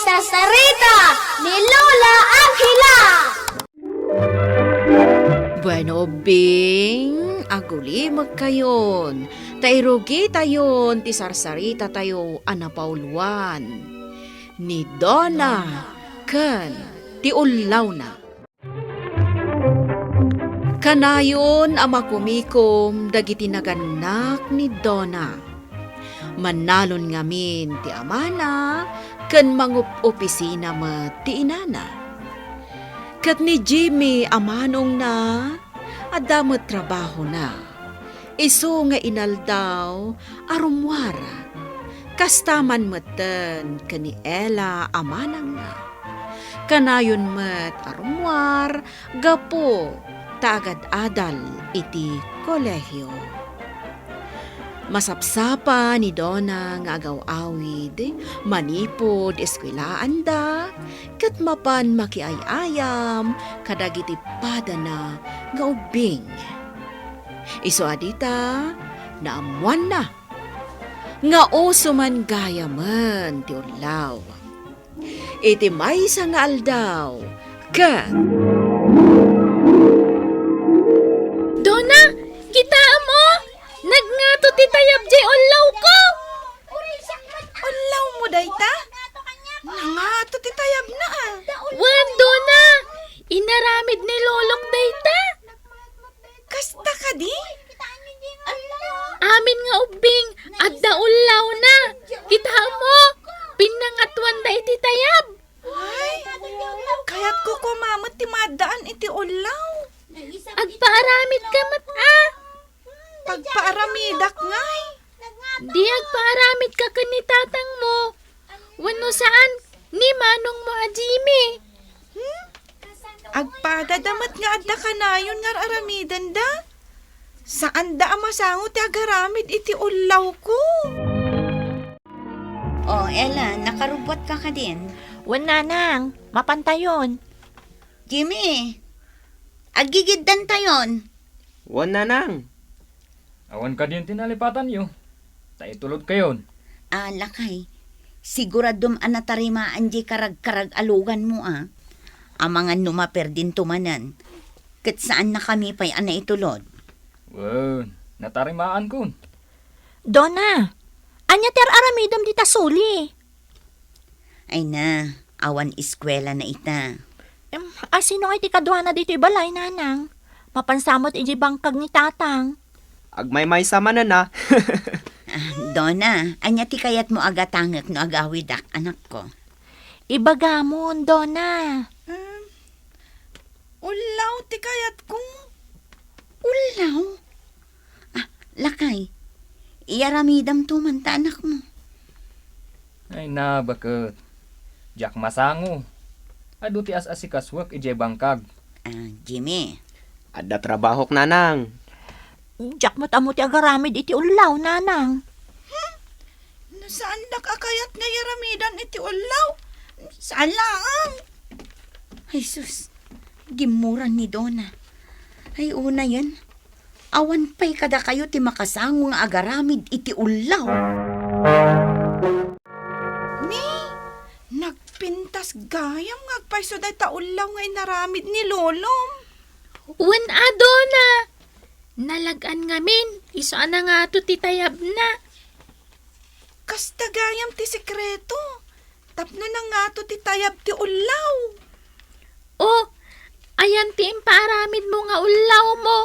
Sarsarita ni Lola Angela. Bueno, Bing, aguli magkayon. Tayrugi tayon, ti sarsarita tayo anapauluan. Ni Donna, ken ti ulaw na. Kanayon ama kumikom dagiti naganak ni Donna. Manalon ngamin ti amana, ken mangup opisina met ti inana. Kat ni Jimmy amanong na, adamot trabaho na. Iso nga inaldaw, arumwara. Kastaman meten, kani Ella amanang na. Kanayon met arumwar, gapo, tagad adal iti kolehyo. Masapsapa ni Donna nga agaw-awid, manipod eskwelaan da, kat mapan makiayayam, kadagiti padana nga ubing. Iso adita, naamuan na, nga oso man gaya man ti ulaw. Iti maysa nga aldaw, kat... Donna, kita mo! Nagngato ti tayab jay ulaw ko! Ulaw mo, dayta? Nangato ti tayab na Wan, Donna! Inaramid ni Lolong dayta! Kasta ka di? Amin nga ubing, adda ulaw na! Kita mo! Pinangatuan da iti tayab! Ay, kaya't ko kumamot ti madaan iti ulaw. Agpaaramid ka mat Pagpaaramidak ngay. Di agpaaramid ka ni tatang mo! Wano saan? Ni manong mo a Jimmy! Agpadadamat nga adda kanayon nga aramidan da. Saan da amasango ti agaramid iti ulaw ko? Oh, Ella, nakarubot ka din. Wala nang, mapantayon. Jimmy, agigiddan tayon. Wan na nang. Awan ka din tinalipatan yo. Taitulod kayon. Lakay, siguradom anatarimaan di karag-karag alugan mo Amangan numaper din tumanan. Kat saan na kami pa'y itulod? Wan, natarimaan kun. Donna, anya ter aramidom dita suli. Ay na, awan eskwela na ita. Sino ay ti kadwana dito balay nanang? Mapansamot iji bangkag ni tatang. Agmay-may sama na. Donna, anya ti kayat mo agatangak no agawidak anak ko. Ibagamon, Donna. Ulaw ti kayat ko. Ulaw? Lakay, iaramidam to man ta anak mo. Ay na, bakit? Jak masango. Adu ti as-asikaswak ije bangkag. Jimmy. Adda trabahok na nang. Jack mo't amo ti agaramid iti ulaw, nanang. Saan da kakayat nga yaramidan iti ulaw? Saan lang? Ay sus, gimuran ni Donna. Ay una yan, awan pa'y kada kayo ti makasango nga agaramid iti ulaw. Nagpintas gayam nga agpaiso day ta ulaw nga inaramid ni Lolom. Wan Donna! Nalagan ngamin, iso na nga to ti tayab na. Kasta gayam ti sekreto. Tapno na nga to ti tayab ti ulaw. Oh, ayan ti impaaramid mo nga ulaw mo.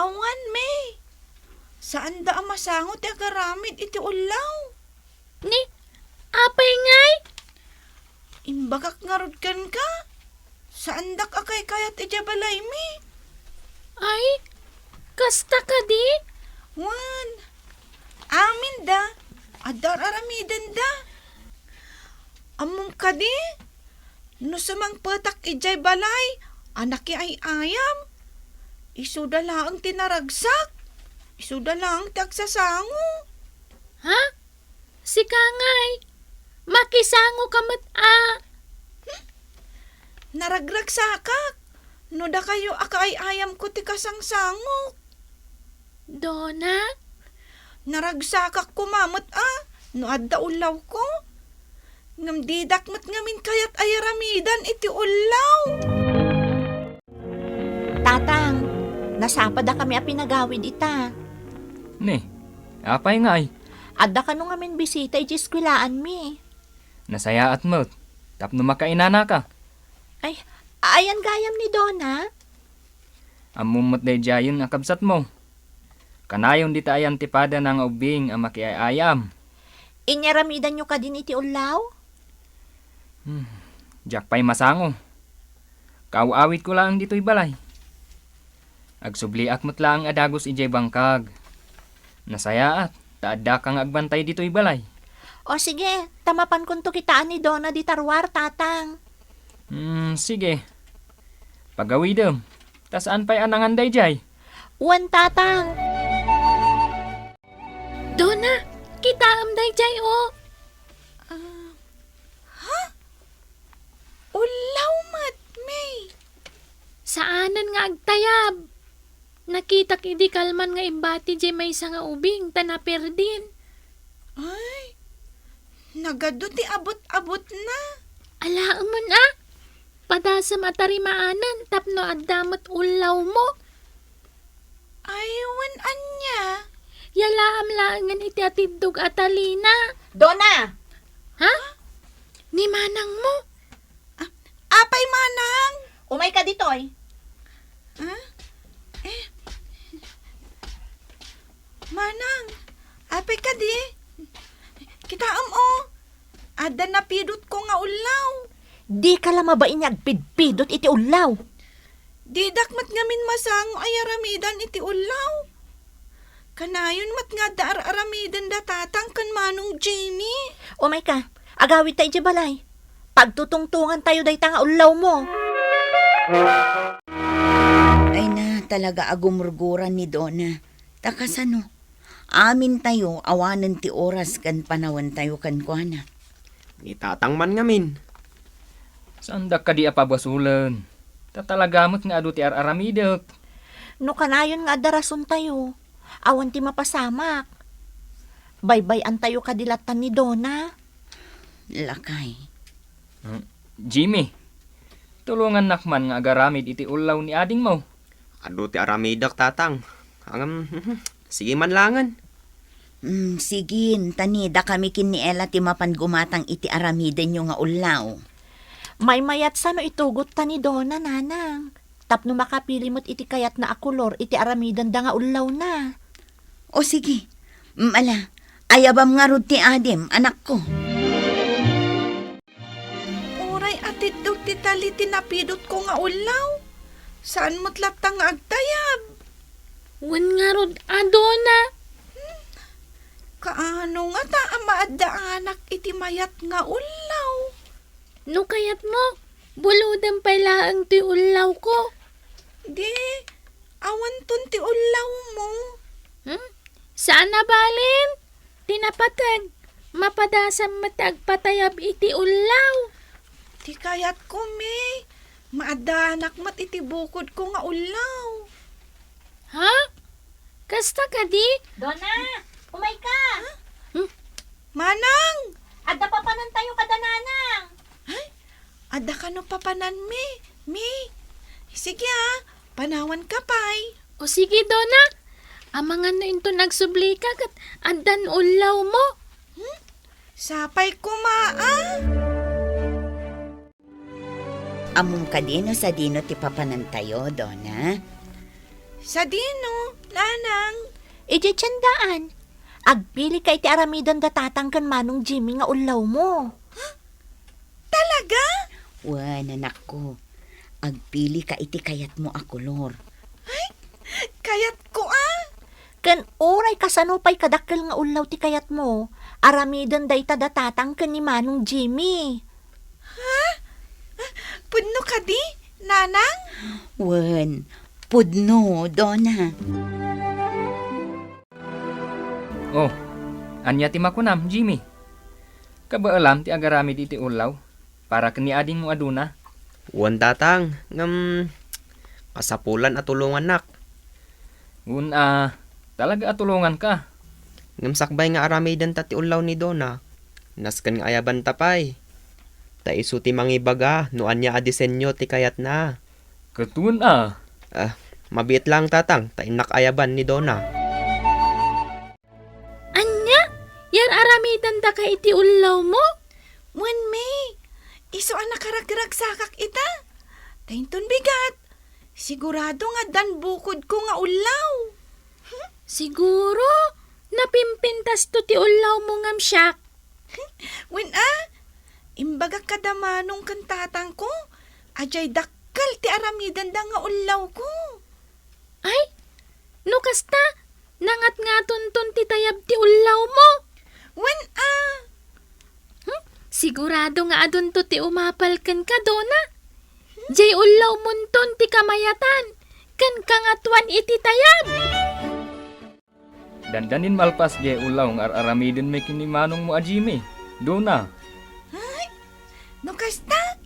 Awan, May. Saan da amasango ti agaramid iti ulaw? Ni, apay ngay? Imbagak nga rodkan ka. Saan dak akay kayat iti balay mi? Ay, kasta ka di? Wan. Amin da. Adar aramidan da. Among ka di. No samang patak ijay balay, anak ay ayam. Isuda lang tinaragsak. Isuda lang tagsasango. Ha? Si Kangay, makisango ka mat Naragragsakak. No da kayo akay ayam ko ti kasangsangok. Donna? Naragsakak kumamot No adda ulaw ko. Ngam didakmat ngamin kayat ay aramidan iti ulaw. Tatang, nasapad da kami a pinagawid ita. Ni, apay nga ay. Adda ka nung amin bisita iti eskwelaan mi. Nasaya at mo't. Tapno makainana ka. Ay, ayan gayam ni Donna. Amumot day jayon ang kabsat mo. Kanayon di tayan tipada ng ubing ang makiayayam. Inyaramidan nyo ka din iti ulaw? Jak pa'y masango. Kauawit ko lang dito'y balay. Agsubliak mo't lang adagos ijay bangkag. Nasaya at taadda kang agbantay dito'y balay. O sige, tamapan kunto kitaan ni Donna di tarwar, tatang. Sige. Pagawidem. Tasaan pa'y anangan day jay? Uwan, tatang. Donna, kita amday jay o. Ulaw mat, May. Saanan nga agtayab. Nakita kidi kalman nga imbati jay may nga ubing tanaper din. Ay, nagado ti abot-abot na. Alaan mo na. Padasa matarimaanan tapno addamot ulaw mo. Aywan anya. Yalaam laangan iti atidog atalina. Donna! Ha? Ni manang mo? Apay manang. Umay ka ditoy. Manang, apay ka di. Kitaam o. Ada napidot ko nga ulaw. Di ka lang mabain niya agpidpidot iti ulaw. Didakmat ngamin masango ay aramidan iti ulaw. Kanayon mat nga daar aramidan da tatang kan manong Jamie. Umay ka, agawid tayo iti balay. Pagtutungtungan tayo day nga ulaw mo. Ay na, talaga agumurguran ni Donna. Takasano, amin tayo, awanan ti oras kan panawan tayo kan kuana. Itatang man ngamin. Saan da ka di apabasulan? Tatalagamot nga adu ti araramidek. No kanayon nga darason tayo. Awan ti mapasamak. Baybay-an tayo kadilatan ni Donna. Lakay. Jimmy, tulungan nakman nga agaramid iti ulaw ni ading mo. Ado ti aramidak tatang. Sige man langan. Sigin, tanida kami kin ni Ella ti mapan gumatang iti aramiden nyo nga ulaw. May mayat sa no itugot ta ni Donna, nanang. Tapno makapili mo't iti kayat na akulor, iti aramidan da nga ulaw na. O sige, ala, ayabam nga rod ti Adem, anak ko. Uray atid daw ti tali tinapidot ko nga ulaw. Saan mo't latang nga agtayab? Wan nga rod Donna. Kaano nga ta amaadda anak iti mayat nga ulaw? No kayat mo, buludan pa'y laang ti ulaw ko. Di, awan ton ti ulaw mo. Saan na balin? Tinapatag, mapadasam matag patayab iti ulaw. Ti kayat ko, May. Maadda anak mat iti bukod ko nga ulaw. Ha? Kasta ka di? Donna, umay ka. Manang! Adda pa panan tayo kada nanang. Adda ka no papanan, May. Sige panawan ka pay. O sige, Donna. Amangan na into nagsubli ka kat andan ulaw mo. Sapay kumaa. Among kadino sa dino ti papanan tayo, Donna. Sa dino, lanang. Ije tiyandaan. Agpili ka iti aramidan da tatangkan manong Jimmy nga ulaw mo. Talaga? Wan, anak ko. Agpili ka iti kayat mo akulor. Kayat ko Ken oray kasanupay kadakkel nga ulaw ti kayat mo. Aramidan da ita da tatangkan ni manong Jimmy. Pudno ka di, nanang? Wan, pudno, Donna. Oh, anya ti makunam, Jimmy. Kabaalam ti agaramid iti ulaw para kani ading mo aduna. Wan tatang. Kasapulan at tulungan nak. Talaga atulungan ka. Ngamsakbay nga aramidan ta ti ulaw ni Dona. Naskan nga ayaban tapay. Ta isu ti mangibaga, nuan niya adisenyo ti kayat na. Katun ah. Mabiit lang tatang, ta inak ayaban ni Dona. Anya? Yar aramidan da ka iti ulaw mo? Wan me, iso ang nakaragrag sakak ita. Tainton bigat. Sigurado nga dan bukod ko nga ulaw. Siguro, napimpintas to ti ulaw mo ngam siyak. Wen imbaga kadamanong kantatang ko. Ajay dakkal ti aramidan da nga ulaw ko. Ay, no kasta, nangat nga tuntun ti tayab ti ulaw mo. Wen Sigurado nga adun to ti umapalkan ka, Dona. Jay ulaw munton ti kamayatan. Kan kangatuan iti tayab. Dandanin malpas jay ulaw ng aramidin may kinimanong mo a Jimmy. Dona. no kasta.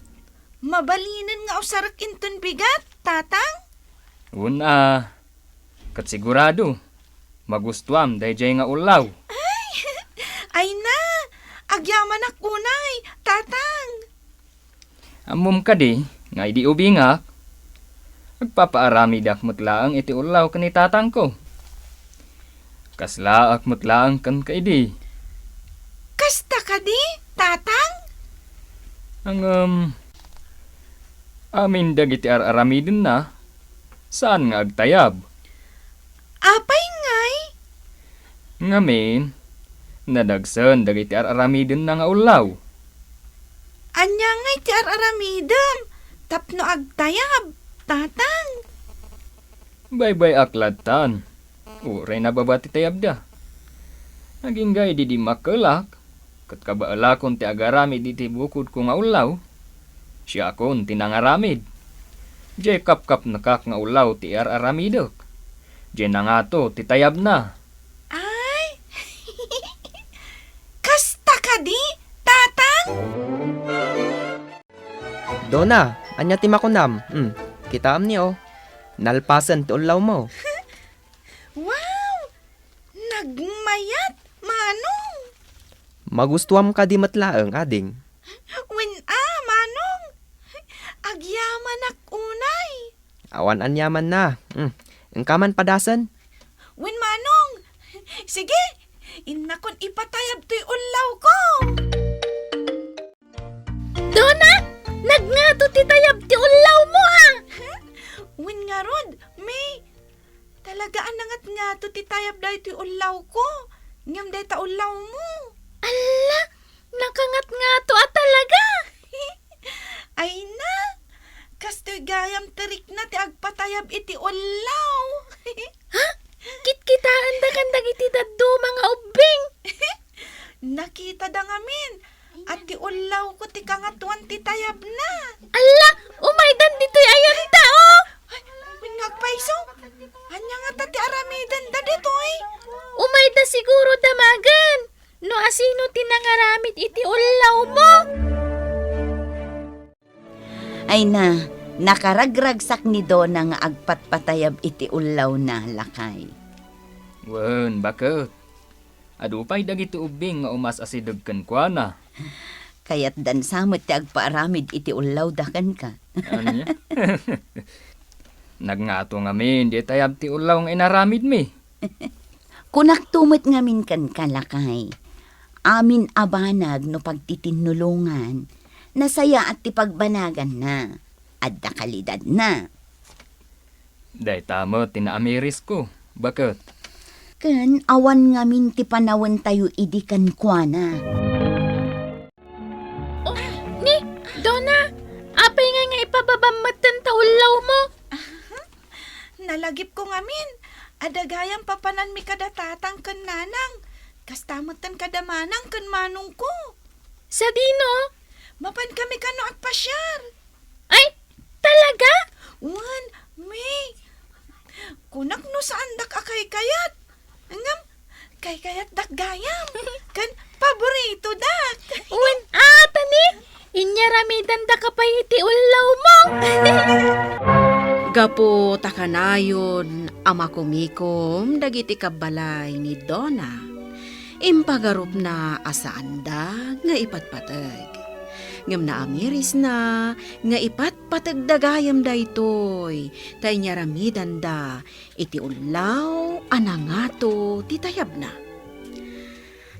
Mabalinan nga usarak inton bigat, tatang. Una. Kat sigurado. Magustuam day jay nga ulaw. Ay na, agyaman ak unay, tatang. Amom ka di, nga idi ubingak. Magpapaarami dak mutlaang iti ulaw kani tatang ko. Kaslaak mutlaang kan kaidi. Kasta ka di, tatang? Ang amin dagiti aramidin na. Saan nga agtayab? Apay ngay? Ngamin, nadagsan dagiti aramidin na nga ulaw. Anya ngay ti aramidam, tapno agtayab, tatang. Bye-bye aklatan. Uray na babati tayab da. Naging gay di makalak. Kat kabaalakon ti agarami di ti bukod ko nga ulaw. Siya akon tinangaramid. Jay kap-kap nakak nga ulaw ti aramidok. Jay na nga to ti tayab na. Ay, kasta ka di, tatang? Dona, anya ti makunam. Kitaam niyo. Nalpasan ti ulaw mo. Wow, nagmayat, manong. Magustuam ka di matlaeng, ading. Wen manong. Agyaman ak unay. Awan anyaman na. Ang kaman padasan. Wen manong. Sige, inakon ipatayab to'y ulaw ko. Dona, nagngato ti tayab ti ulaw mo Wen nga rod, may. Talagaan nangat nga to titayab dahi to'y ulaw ko. Ngam dahi ta ulaw mo. Ala, nakangat nga to talaga. Ay na, kastoy gayam terik na ti agpatayab iti ulaw. Kitkitaan da kan dagiti daddo mga ubing. Nakita da ngamin, at ti ulaw ko ti kangatuan ti tayab na. Ala, umaydan dito'y ayan tao. Ay, ngagpaiso, anya nga ta ti aramidan da ditoy. Umayda siguro damagan. No asino tinangaramid iti ulaw mo. Ay na, nakaragragsak ni Dona nga agpatpatayab iti ulaw na lakay. Wen, bakit? Adupay dagiti ubing nga umas asidog kan kwa na. Kaya't dan samot ti agpaaramid iti ulaw dakan ka. Anya? Nagngato ngamin, di tayab ti ulaw nga inaramid mi. Kunak tumot ngamin kan kalakay. Amin abanag no pagtitinulungan. Nasaya at ti pagbanagan na. Adda kalidad na. Day tamo, tinaamiris ko. Bakit? Kan awan ngamin ti panawan tayo idikan kwa na. Ni, Dona, apay nga ipababamatan ta ulaw mo. Nalagip ko ngamin, adagayang papanan mi kadatatang kan nanang. Kastamutan kadamanang kan manong ko. Sa dino? Mapan kami kano at pasyar. Ay, talaga? Wan, may. Kunak no saan dak akay kayat. Ngam, kay kayat dak gayam. Kan paborito dak. Wen tani, inyaramidan da kapay iti ulaw mo. Gapo takanayon ama kumikom dagiti kabalay ni Dona. Impagarup na asaanda nga ipatpatag. Ngam na amiris na nga ipatpatag dagayam daytoy. Tay nyaramidan da iti ulaw anangato titayab na.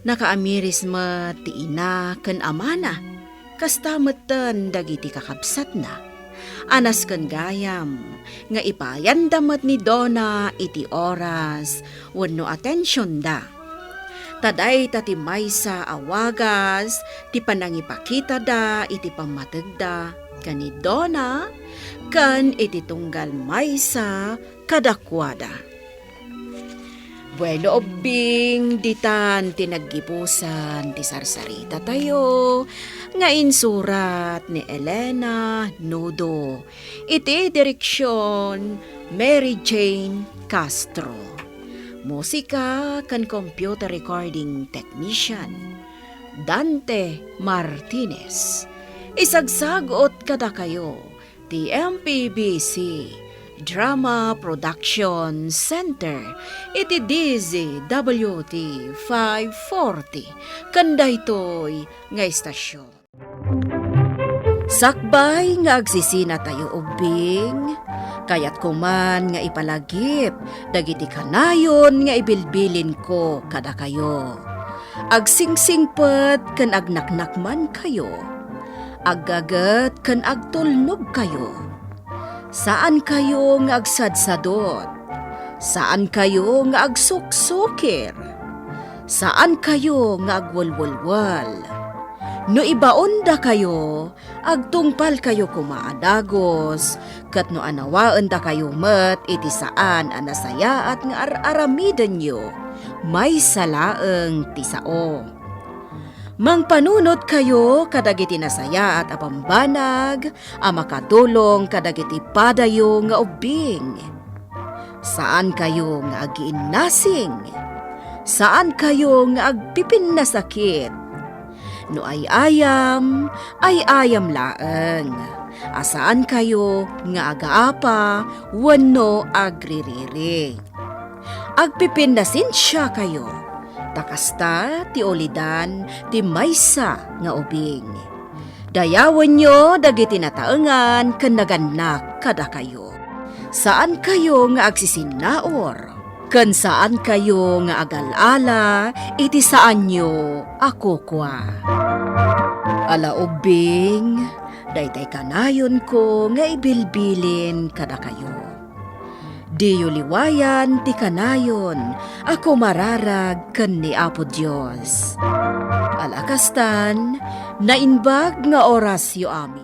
Nakaamiris met ti ina ken amana. Kasta metten dagiti kakabsat na. Anas ken gayam nga ipayandamet ni Donna iti oras wenno atensyon da. Taday tati maysa awagas ti panangipakita da iti pamatagda kani Donna kan iti tunggal maysa kadakwada. Bueno obing ditan tinaggipusan ti sarsarita tayo nga insurat ni Elena Nudo. Iti direksyon Mary Jane Castro. Musika kan computer recording technician Dante Martinez. Isagsagot kada kayo ti MPBC Drama Production Center iti DZWT 540 kandaytoy nga istasyon. Sakbay nga agsisina tayo ubing, kayat kuman nga ipalagip, dagiti kanayon nga ibilbilin ko kada kayo. Agsingsingpet kan agnaknakman kayo, aggagat kan agtulnog kayo. Saan kayo nga agsadsadot? Saan kayo nga agsuksukir? Saan kayo nga agwalwalwal? No ibaon da kayo, agtungpal kayo kumaadagos, kat no anawaan da kayo met iti saan anasaya at nga aramiden nyo, may salaeng tisao. Mangpanunot kayo kadagiti nasaya at apambanag, makadulong kadagiti padayo nga ubing. Saan kayo nga agiinnasing? Saan kayo nga agpipin na sakit? No ay ayam laeng. Asaan kayo nga agaapa, wenno agririri. Agpipin na sinsya kayo. Takasta ti olidan ti maysa nga ubing. Dayawan nyo dagiti nataengan ken naganak kada kayo. Saan kayo nga agsisinaor? Ken saan kayo nga agalala iti saan nyo ako kwa. Ala ubing, daytay kanayon ko nga ibilbilin kada kayo. Diyo liwayan ti kanayon, ako mararag ken ni Apo Dios. Alakastan, nainbag nga oras yu ami.